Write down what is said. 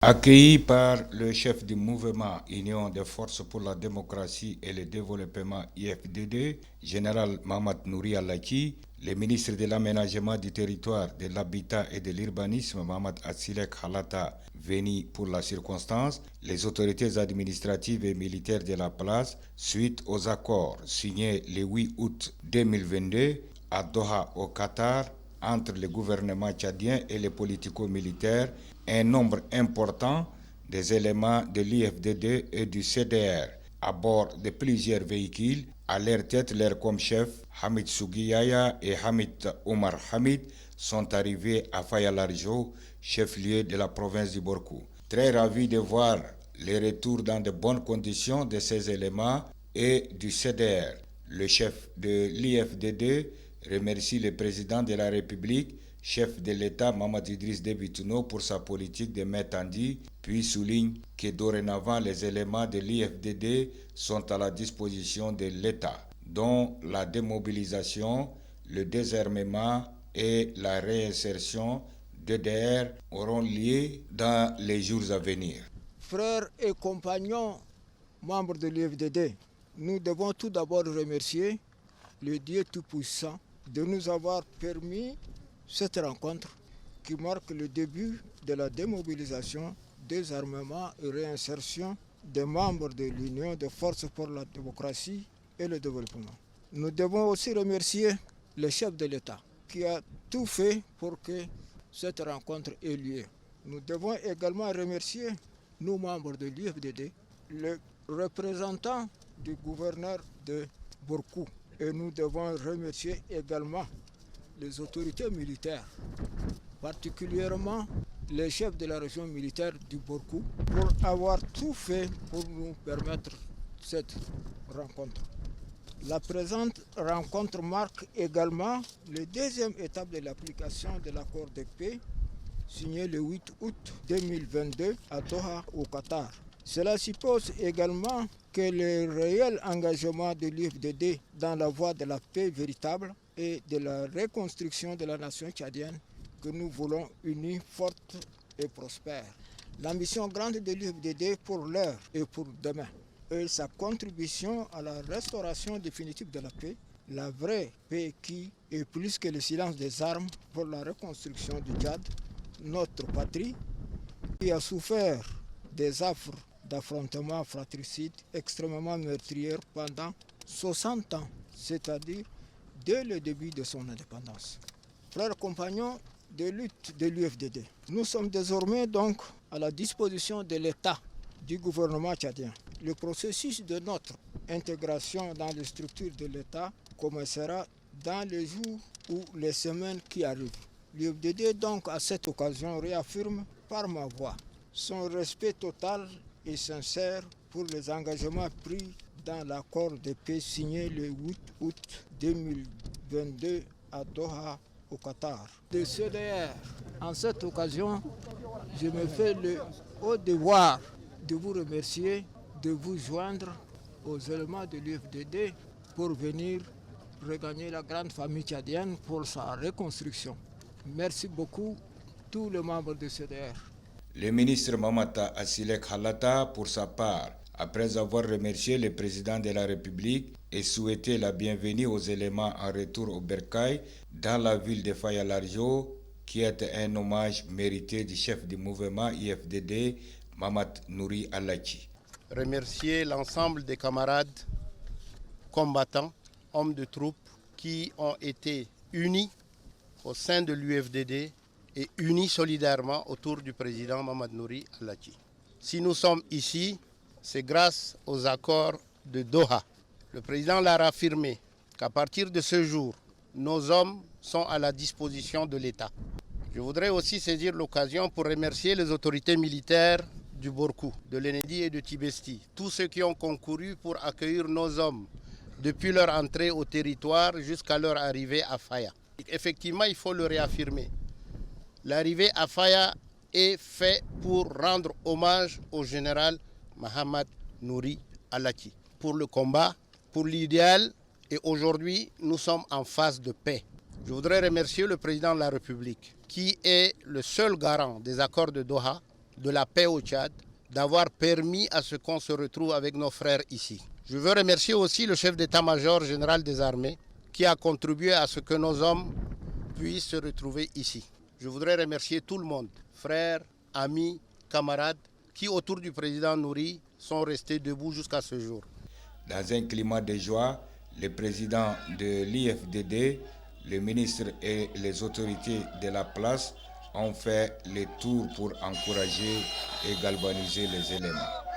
Accueilli par le chef du mouvement Union des forces pour la démocratie et le développement IFDD, général Mamad Nouri Alaki, le ministre de l'aménagement du territoire, de l'habitat et de l'urbanisme, Mamad Atsilek Halata, venu pour la circonstance, les autorités administratives et militaires de la place, suite aux accords signés le 8 août 2022 à Doha au Qatar, entre le gouvernement tchadien et les politico-militaires, un nombre important des éléments de l'IFDD et du CDR à bord de plusieurs véhicules, à leur tête leur comme chef Hamid Sougiyaya et Hamid Omar Hamid sont arrivés à Faya-Largeau, chef-lieu de la province du Borkou. Très ravi de voir le retour dans de bonnes conditions de ces éléments et du CDR. Le chef de l'IFDD remercie le président de la République, chef de l'État Mamadou Idriss Déby Itno pour sa politique de main tendue, puis souligne que dorénavant les éléments de l'IFDD sont à la disposition de l'État, dont la démobilisation, le désarmement et la réinsertion d'EDR auront lieu dans les jours à venir. Frères et compagnons, membres de l'IFDD, nous devons tout d'abord remercier le Dieu Tout-Puissant de nous avoir permis cette rencontre qui marque le début de la démobilisation, désarmement et réinsertion des membres de l'Union des forces pour la démocratie et le développement. Nous devons aussi remercier le chef de l'État qui a tout fait pour que cette rencontre ait lieu. Nous devons également remercier nous, membres de l'IFDD, le représentant du gouverneur de Borkou. Et nous devons remercier également les autorités militaires, particulièrement les chefs de la région militaire du Borkou, pour avoir tout fait pour nous permettre cette rencontre. La présente rencontre marque également la deuxième étape de l'application de l'accord de paix signé le 8 août 2022 à Doha au Qatar. Cela suppose également que le réel engagement de l'IFDD dans la voie de la paix véritable et de la reconstruction de la nation tchadienne que nous voulons unie, forte et prospère. L'ambition grande de l'IFDD pour l'heure et pour demain et sa contribution à la restauration définitive de la paix, la vraie paix qui est plus que le silence des armes pour la reconstruction du Tchad, notre patrie, qui a souffert des affres d'affrontements fratricides extrêmement meurtriers pendant 60 ans, c'est-à-dire dès le début de son indépendance. Frères compagnons de lutte de l'UFDD, nous sommes désormais donc à la disposition de l'État, du gouvernement tchadien. Le processus de notre intégration dans les structures de l'État commencera dans les jours ou les semaines qui arrivent. L'UFDD donc à cette occasion réaffirme par ma voix son respect total et sincère pour les engagements pris dans l'accord de paix signé le 8 août 2022 à Doha au Qatar. De CDR, en cette occasion, je me fais le haut devoir de vous remercier, de vous joindre aux éléments de l'UFDD pour venir regagner la grande famille tchadienne pour sa reconstruction. Merci beaucoup, tous les membres de CDR. Le ministre Mamata Atsilek Halata, pour sa part, après avoir remercié le président de la République et souhaité la bienvenue aux éléments en retour au Bercail dans la ville de Faya-Largeau, qui est un hommage mérité du chef du mouvement IFDD, Mamad Nouri Alaki. Remercier l'ensemble des camarades combattants, hommes de troupes, qui ont été unis au sein de l'UFDD et unis solidairement autour du président Mamad Nouri Alaki. Si nous sommes ici, c'est grâce aux accords de Doha. Le président l'a affirmé qu'à partir de ce jour, nos hommes sont à la disposition de l'État. Je voudrais aussi saisir l'occasion pour remercier les autorités militaires du Borkou, de l'Enedi et de Tibesti, tous ceux qui ont concouru pour accueillir nos hommes depuis leur entrée au territoire jusqu'à leur arrivée à Faya. Effectivement, il faut le réaffirmer. L'arrivée à Faya est faite pour rendre hommage au général Mamad Nouri Alaki, pour le combat, pour l'idéal, et aujourd'hui, nous sommes en phase de paix. Je voudrais remercier le président de la République, qui est le seul garant des accords de Doha, de la paix au Tchad, d'avoir permis à ce qu'on se retrouve avec nos frères ici. Je veux remercier aussi le chef d'état-major général des armées qui a contribué à ce que nos hommes puissent se retrouver ici. Je voudrais remercier tout le monde, frères, amis, camarades, qui autour du président Nouri sont restés debout jusqu'à ce jour. Dans un climat de joie, le président de l'IFDD, le ministre et les autorités de la place ont fait le tour pour encourager et galvaniser les éléments.